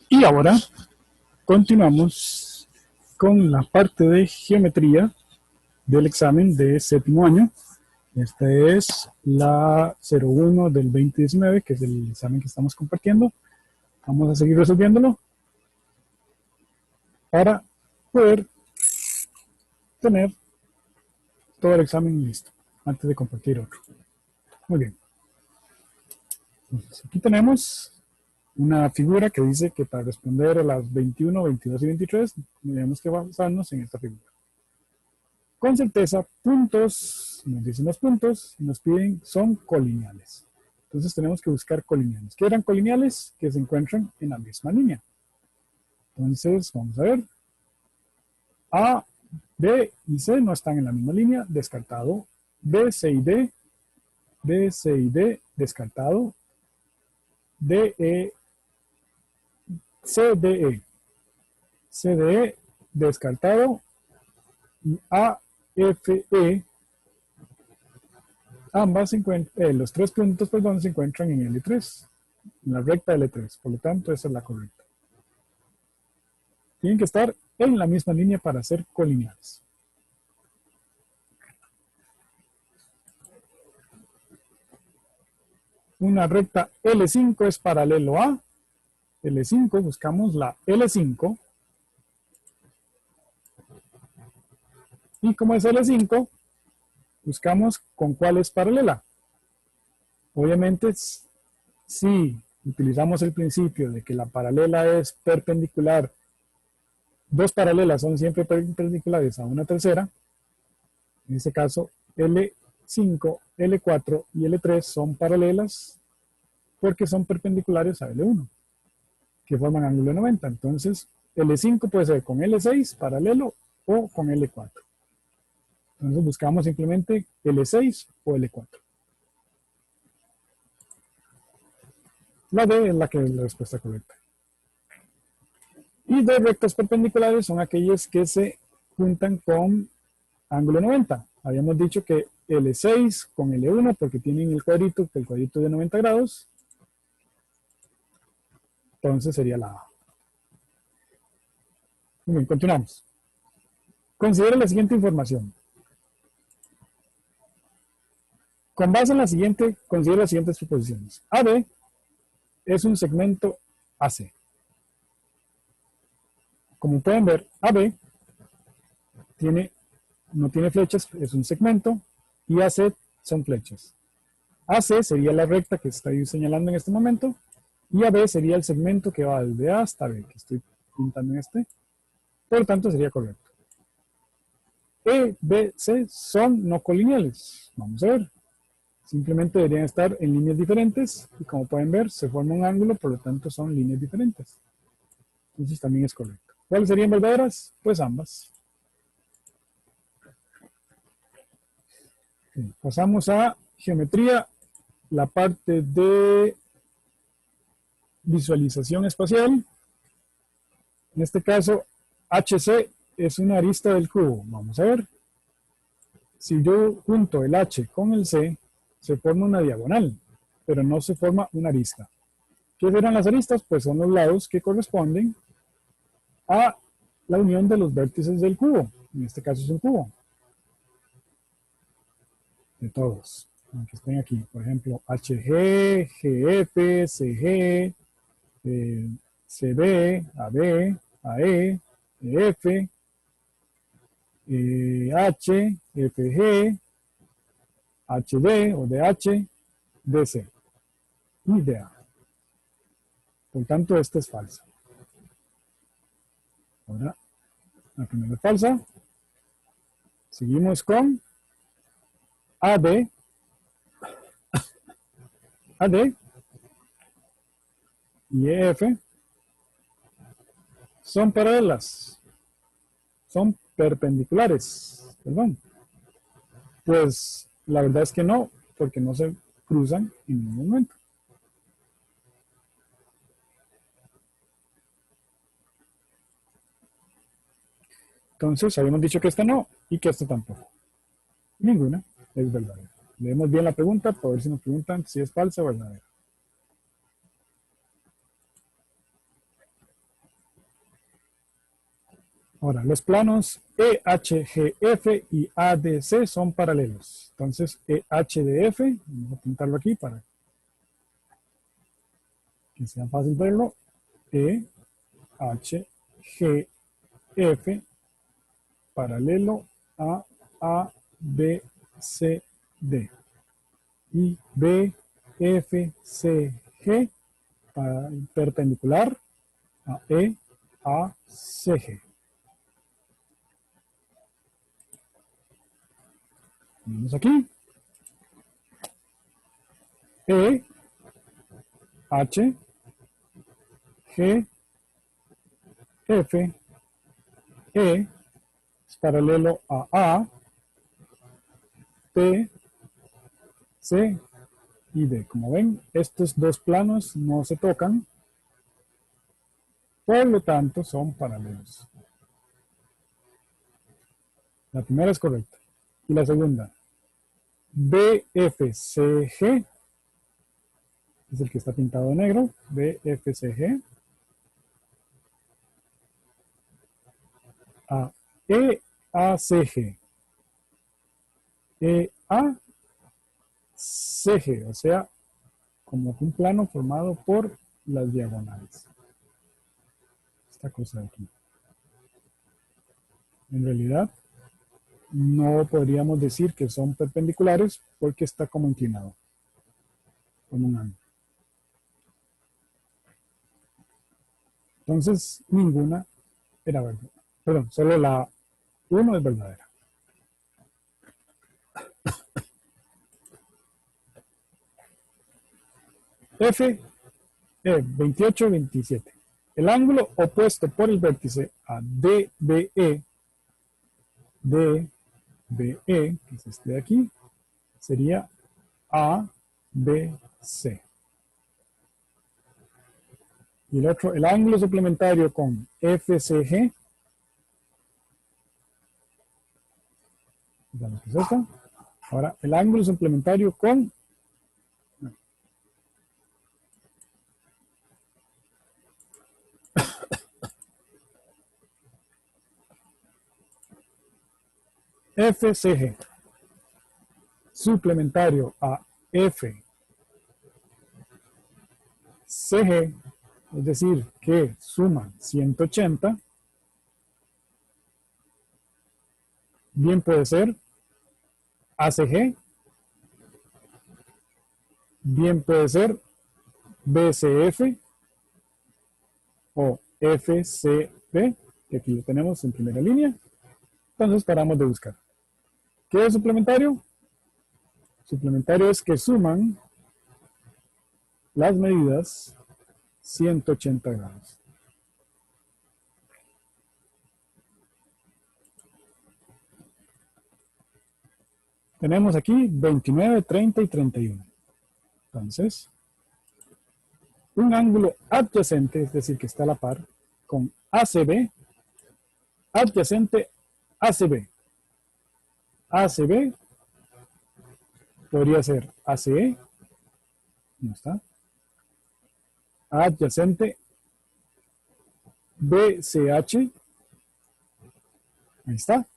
Y ahora continuamos con la parte de geometría del examen de séptimo año. Esta es la 01 del 2019, que es el examen que estamos compartiendo. Vamos a seguir resolviéndolo para poder tener todo el examen listo antes de compartir otro. Muy bien. Entonces, aquí tenemos una figura que dice que para responder a las 21, 22 y 23 tenemos que basarnos en esta figura. Con certeza, puntos, nos dicen los puntos, y nos piden, son colineales. Entonces tenemos que buscar colineales. ¿Qué eran colineales? Que se encuentran en la misma línea. Entonces, vamos a ver. A, B y C no están en la misma línea, descartado. B, C y D, B, C y D, descartado. D, E, C, D, E. C, D, E, descartado. Y A, F, E, ambas los tres puntos, perdón, se encuentran en L3, en la recta L3. Por lo tanto, esa es la correcta. Tienen que estar en la misma línea para ser colineales. Una recta L5 es paralelo a L5, buscamos la L5. Y como es L5, buscamos con cuál es paralela. Obviamente, si utilizamos el principio de que la paralela es perpendicular, dos paralelas son siempre perpendiculares a una tercera, en este caso L5, L4 y L3 son paralelas porque son perpendiculares a L1, que forman ángulo de 90. Entonces, L5 puede ser con L6 paralelo o con L4. Entonces buscamos simplemente L6 o L4. La D es la que es la respuesta correcta. Y dos rectas perpendiculares son aquellas que se juntan con ángulo 90. Habíamos dicho que L6 con L1 porque tienen el cuadrito, que el cuadrito de 90 grados. Entonces sería la A. Muy bien, continuamos. Considera la siguiente información. Con base en la siguiente, considera las siguientes suposiciones. AB es un segmento AC. Como pueden ver, AB no tiene flechas, es un segmento, y AC son flechas. AC sería la recta que estoy señalando en este momento, y AB sería el segmento que va desde A hasta B, que estoy pintando en este. Por lo tanto, sería correcto. E, B, C son no colineales. Vamos a ver. Simplemente deberían estar en líneas diferentes, y como pueden ver, se forma un ángulo, por lo tanto son líneas diferentes. Entonces también es correcto. ¿Cuáles serían verdaderas? Pues ambas. Bien, pasamos a geometría, la parte de visualización espacial. En este caso, HC es una arista del cubo. Vamos a ver. Si yo junto el H con el C, se forma una diagonal, pero no se forma una arista. ¿Qué serán las aristas? Pues son los lados que corresponden a la unión de los vértices del cubo. En este caso es un cubo. De todos. Aunque estén aquí. Por ejemplo, HG, GF, CG, CB, AB, AE, EF, H, FG, HD o DH, DC y DA. Por tanto, esta es falsa. Ahora, la primera es falsa. Seguimos con AD, AD y EF son paralelas, son perpendiculares, perdón. Pues la verdad es que no, porque no se cruzan en ningún momento. Entonces, habíamos dicho que esta no y que esta tampoco. Ninguna es verdadera. Leemos bien la pregunta para ver si nos preguntan si es falsa o verdadera. Ahora, los planos EHGF y ADC son paralelos. Entonces, EHDF, vamos a pintarlo aquí para que sea fácil verlo. EHGF paralelo a ABCD. Y BFCG perpendicular a EACG. Vamos aquí. E, H, G, F, E es paralelo a T, C y D. Como ven, estos dos planos no se tocan, por lo tanto son paralelos. La primera es correcta. Y la segunda, BFCG, es el que está pintado de negro, BFCG, a EACG. EACG, o sea, como un plano formado por las diagonales. Esta cosa de aquí. En realidad, no podríamos decir que son perpendiculares porque está como inclinado, como un ángulo. Entonces, ninguna era verdadera. Perdón, solo la 1 es verdadera. F, 28, 27. El ángulo opuesto por el vértice a DBE, que es este de aquí, sería ABC. Y el otro, el ángulo suplementario con FCG, ¿qué es esto? Ahora, el ángulo suplementario con FCG, suplementario a FCG, es decir, que suman 180, bien puede ser ACG, bien puede ser BCF o FCB, que aquí lo tenemos en primera línea. Entonces paramos de buscar. ¿Qué es suplementario? Suplementario es que suman las medidas 180 grados. Tenemos aquí 29, 30 y 31. Entonces, un ángulo adyacente, es decir, que está a la par, con ACB, adyacente ACB. ACB podría ser ACE, ¿no está? Adyacente BCH, ahí está,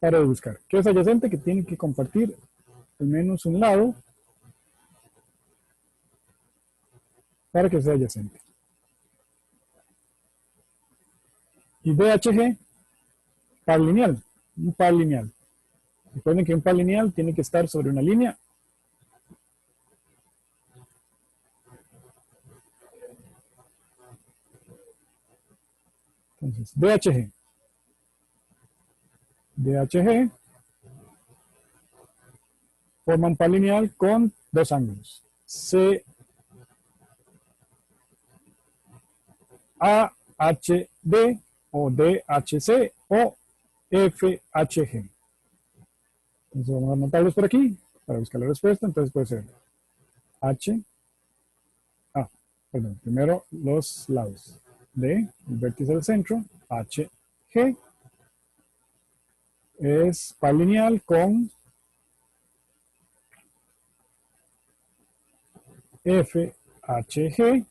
para buscar. ¿Qué es adyacente? Que tiene que compartir al menos un lado para que sea adyacente. Y BHG, par lineal, un par lineal. Recuerden que un par lineal tiene que estar sobre una línea. Entonces, BHG. BHG forma un par lineal con dos ángulos. CAHD o DHC o FHG. Entonces vamos a anotarlos por aquí para buscar la respuesta. Entonces puede ser perdón, primero los lados. D, el vértice del centro, HG, es par lineal con FHG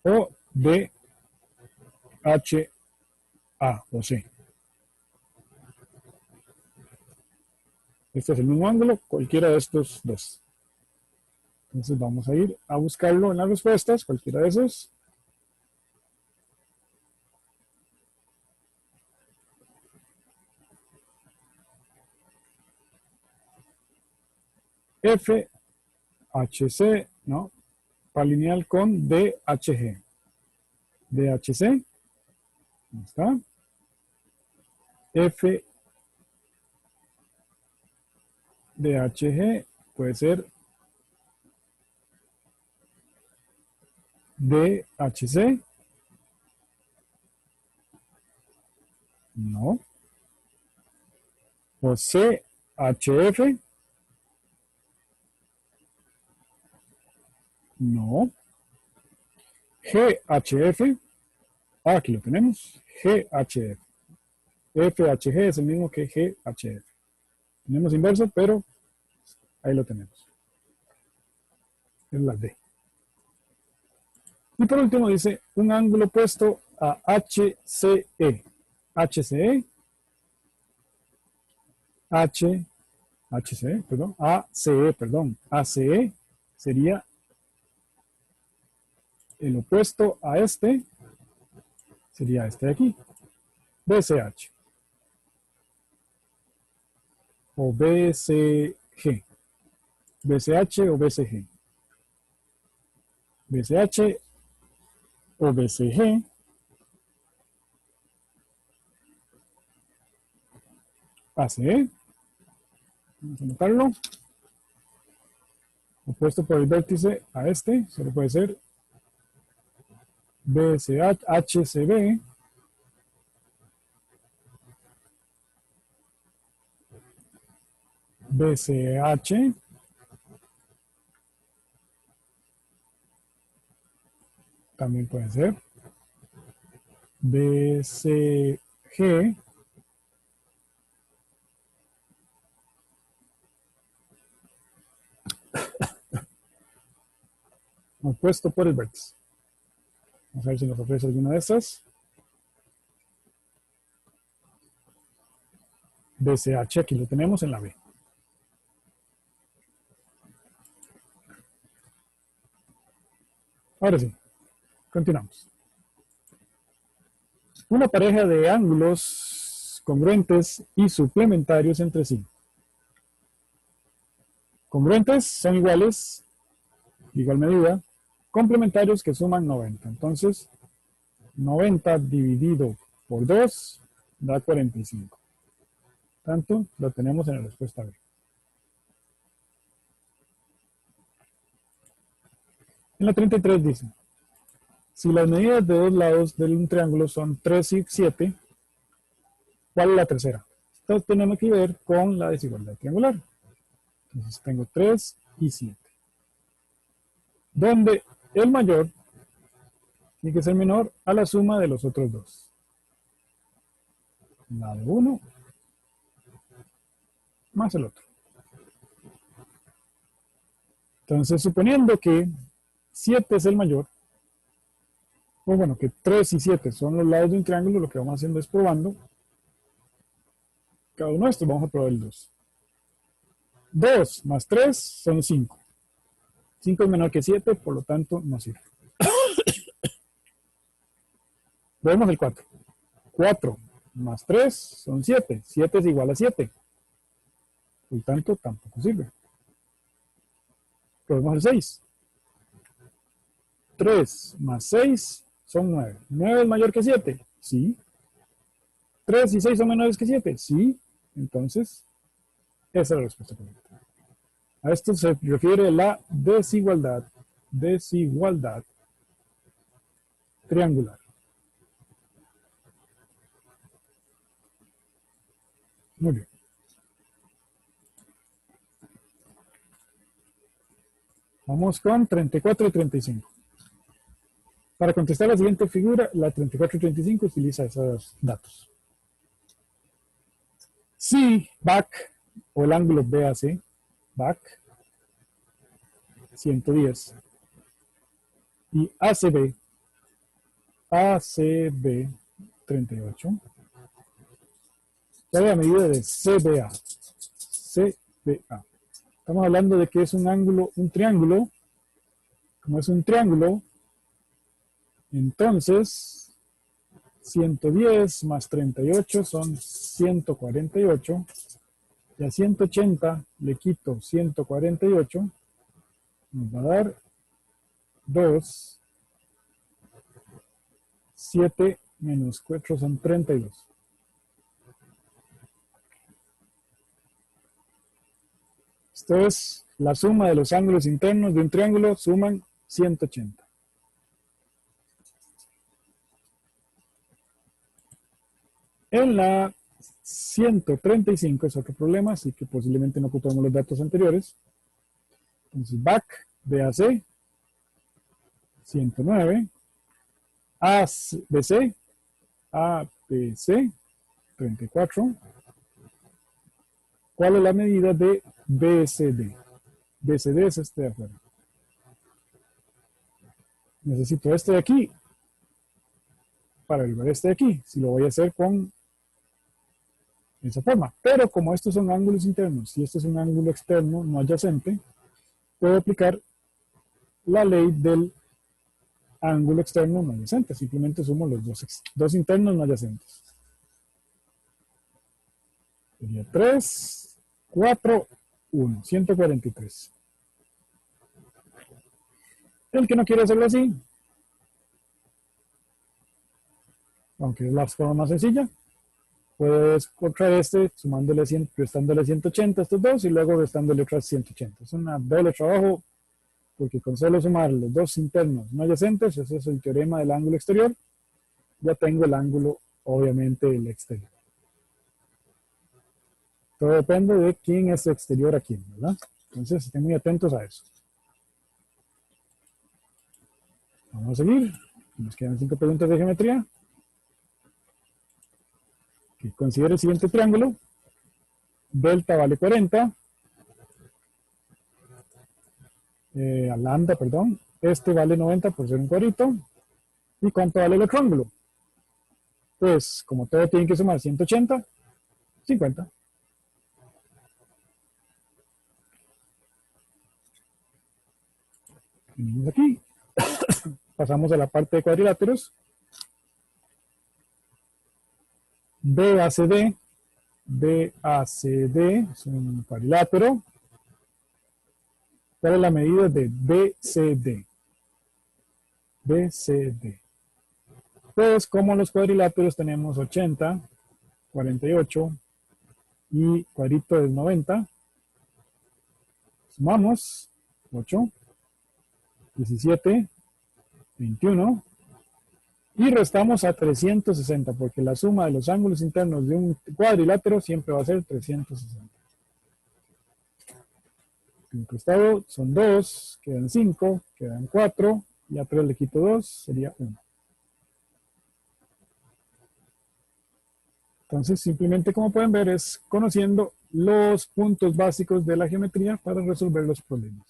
o BHA o C. Este es el mismo ángulo, cualquiera de estos dos. Entonces vamos a ir a buscarlo en las respuestas, cualquiera de esos. FHC, ¿no? Palineal con DHG. DHC, ahí está. FDHG puede ser DHC. No. O CHF. No. GHF. Aquí lo tenemos. GHF. FHG es el mismo que GHF. Tenemos inverso, pero ahí lo tenemos. Es la D. Y por último dice un ángulo opuesto a HCE. HCE. HCE, perdón. ACE, perdón. ACE sería el opuesto a este. Sería este de aquí. BCH. O BCG. BCH o BCG. BCH o BCG ACE. Vamos a anotarlo. Opuesto por el vértice a este, solo puede ser BCH, HCB, BCH, también puede ser BCG, opuesto por el vértice. Vamos a ver si nos ofrece alguna de estas. BCH, aquí lo tenemos en la B. Ahora sí, continuamos. Una pareja de ángulos congruentes y suplementarios entre sí. Congruentes son iguales, de igual medida, complementarios que suman 90. Entonces, 90 dividido por 2 da 45. Tanto lo tenemos en la respuesta B. En la 33 dice, si las medidas de dos lados de un triángulo son 3 y 7, ¿cuál es la tercera? Esto tenemos que ver con la desigualdad triangular. Entonces tengo 3 y 7. Donde el mayor tiene que ser menor a la suma de los otros dos. La de uno más el otro. Entonces, suponiendo que 7 es el mayor, o bueno, que 3 y 7 son los lados de un triángulo, lo que vamos haciendo es probando cada uno de estos. Vamos a probar el 2. 2 más 3 son 5. 5 es menor que 7, por lo tanto no sirve. Vemos el 4. 4 más 3 son 7. 7 es igual a 7. Por lo tanto, tampoco sirve. Probemos el 6. 3 más 6 son 9. ¿9 es mayor que 7? Sí. 3 y 6 son menores que 7. Sí. Entonces, esa es la respuesta correcta. A esto se refiere la desigualdad triangular. Muy bien. Vamos con 34 y 35. Para contestar la siguiente figura, la 34 y 35 utiliza esos datos. Si BAC, o el ángulo BAC, BAC, 110, y ACB, ACB 38. ¿Cuál es la medida de CBA? CBA. Estamos hablando de que es un ángulo, un triángulo. Como es un triángulo, entonces 110 más 38 son 148. Y a 180 le quito 148. Nos va a dar 2. 7 menos 4 son 32. Esto es la suma de los ángulos internos de un triángulo, suman 180. En la 135 es otro problema, así que posiblemente no ocupamos los datos anteriores. Entonces, back, BAC, 109, ABC, ABC, 34. ¿Cuál es la medida de BCD? BCD es este de afuera. Necesito este de aquí para derivar este de aquí, si lo voy a hacer con esa forma. Pero como estos son ángulos internos y este es un ángulo externo no adyacente, puedo aplicar la ley del ángulo externo no adyacente. Simplemente sumo los dos internos no adyacentes. Sería 3, 4, 1, 143. El que no quiere hacerlo así, aunque es la forma más sencilla, puedes encontrar este sumándole restándole 180 a estos dos y luego restándole otras 180. Es un doble trabajo porque con solo sumar los dos internos no adyacentes, ese es el teorema del ángulo exterior, ya tengo el ángulo, obviamente, el exterior. Todo depende de quién es exterior a quién, ¿verdad? Entonces, estén muy atentos a eso. Vamos a seguir. Nos quedan 5 preguntas de geometría. Que considere el siguiente triángulo. Delta vale 40. Lambda, perdón. Este vale 90 por ser un cuadrito. ¿Y cuánto vale el otro ángulo? Pues, como todo tiene que sumar 180, 50. Venimos aquí. Pasamos a la parte de cuadriláteros. BACD. BACD es un cuadrilátero. ¿Cuál es la medida de BCD? BCD. Pues como los cuadriláteros tenemos 80, 48 y cuadrito es 90, sumamos 8, 17, 21 y restamos a 360 porque la suma de los ángulos internos de un cuadrilátero siempre va a ser 360. En costado son 2, quedan 5, quedan 4 y a 3 le quito 2, sería 1. Entonces, simplemente como pueden ver, es conociendo los puntos básicos de la geometría para resolver los problemas.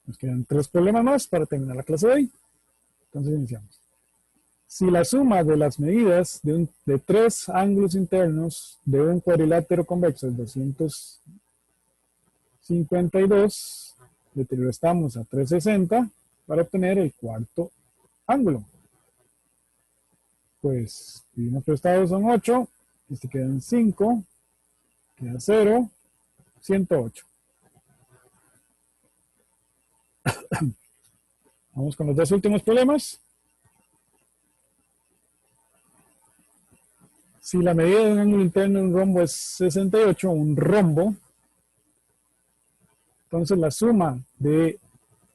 Nos quedan 3 problemas más para terminar la clase de hoy. Entonces, iniciamos. Si la suma de las medidas de 3 ángulos internos de un cuadrilátero convexo es 252, le restamos a 360 para obtener el cuarto ángulo. Pues, dividimos prestados son 8, este quedan 5, queda 0, 108. Vamos con los 2 últimos problemas. Si la medida de un ángulo interno de un rombo es 68, un rombo, entonces la suma de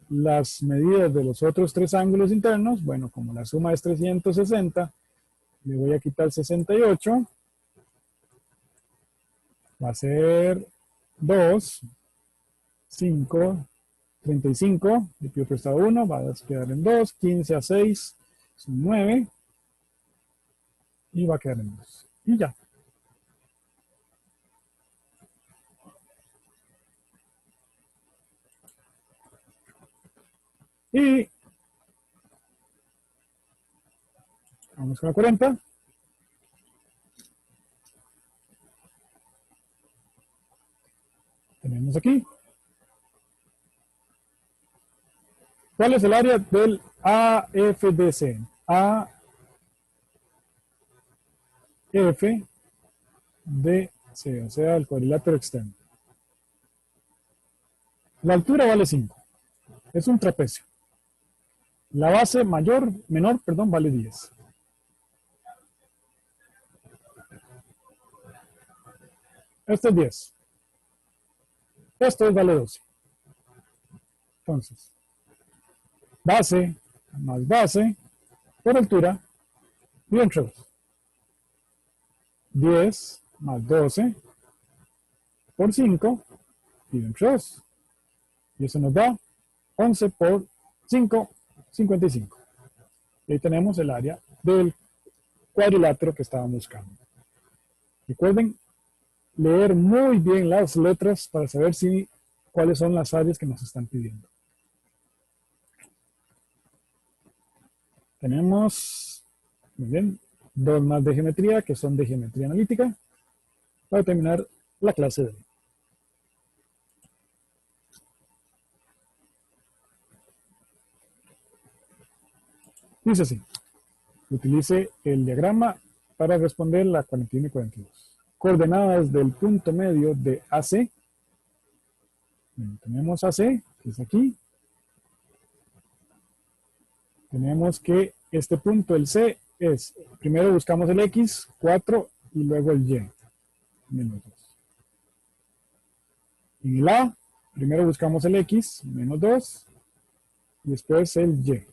las medidas de los otros 3 ángulos internos, bueno, como la suma es 360, le voy a quitar 68, va a ser 2, 5, 35, le pido prestado 1, va a quedar en 2, 15 a 6, son 9, y va a quedar en 2. Y ya. Y Vamos con la 40. Tenemos aquí. ¿Cuál es el área del AFDC? AFDC, o sea, el cuadrilátero externo. La altura vale 5. Es un trapecio. La base menor, vale 10. Esto es 10. Esto vale 12. Entonces, base más base por altura, dividido entre 2. 10 más 12 por 5, dividido entre 2. Y eso nos da 11 por 5, 55. Y ahí tenemos el área del cuadrilátero que estábamos buscando. Recuerden leer muy bien las letras para saber cuáles son las áreas que nos están pidiendo. Tenemos, muy bien, 2 más de geometría, que son de geometría analítica, para terminar la clase de hoy. Dice así: utilice el diagrama para responder la 41 y 42. Coordenadas del punto medio de AC. Tenemos AC, que es aquí. Tenemos que este punto, el C, es, primero buscamos el X, 4, y luego el Y, menos 2. En el A, primero buscamos el X, menos 2, y después el Y,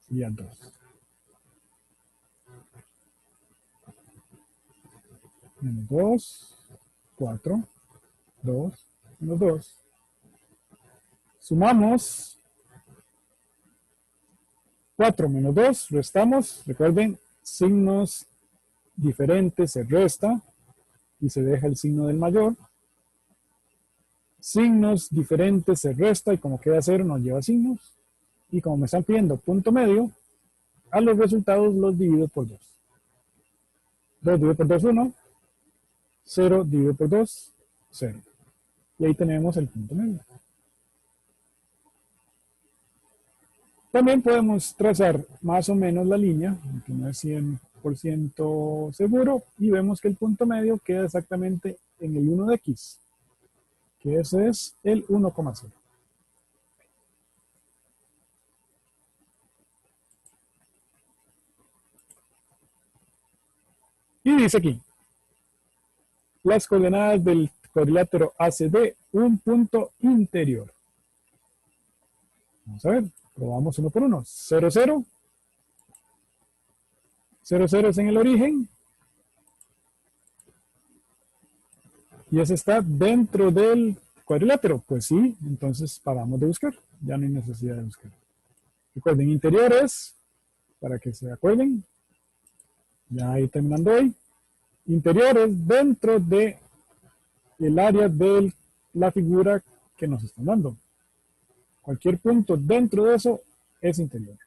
sería 2. Menos 2, 4, 2, menos 2. Sumamos 4 menos 2, restamos. Recuerden, signos diferentes se resta y se deja el signo del mayor. Signos diferentes se resta y como queda 0 nos lleva signos. Y como me están pidiendo punto medio, a los resultados los divido por 2. 2 dividido por 2, 1. 0 dividido por 2, 0. Y ahí tenemos el punto medio. También podemos trazar más o menos la línea, aunque no es 100% seguro, y vemos que el punto medio queda exactamente en el 1 de X, que ese es el 1,0. Y dice aquí, las coordenadas del cuadrilátero ACD, un punto interior. Vamos a ver, probamos uno por uno. 0, 0. 0, 0 es en el origen. Y ese está dentro del cuadrilátero. Pues sí, entonces paramos de buscar. Ya no hay necesidad de buscar. Recuerden, interiores, para que se acuerden. Ya ahí terminando hoy. Interiores dentro de el área de la figura que nos están dando. Cualquier punto dentro de eso es interior.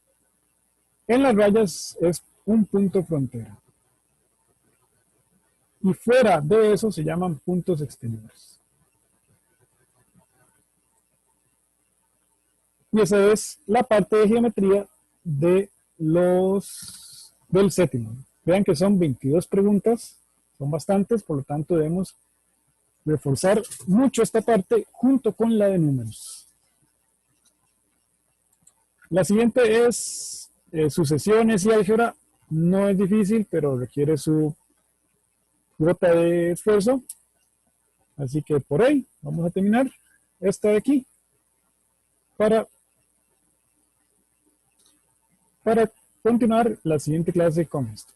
En las rayas es un punto frontera. Y fuera de eso se llaman puntos exteriores. Y esa es la parte de geometría de del séptimo. Vean que son 22 preguntas, son bastantes, por lo tanto debemos reforzar mucho esta parte junto con la de números. La siguiente es sucesiones y álgebra. No es difícil, pero requiere su cuota de esfuerzo. Así que por ahí vamos a terminar esta de aquí para continuar la siguiente clase con esto.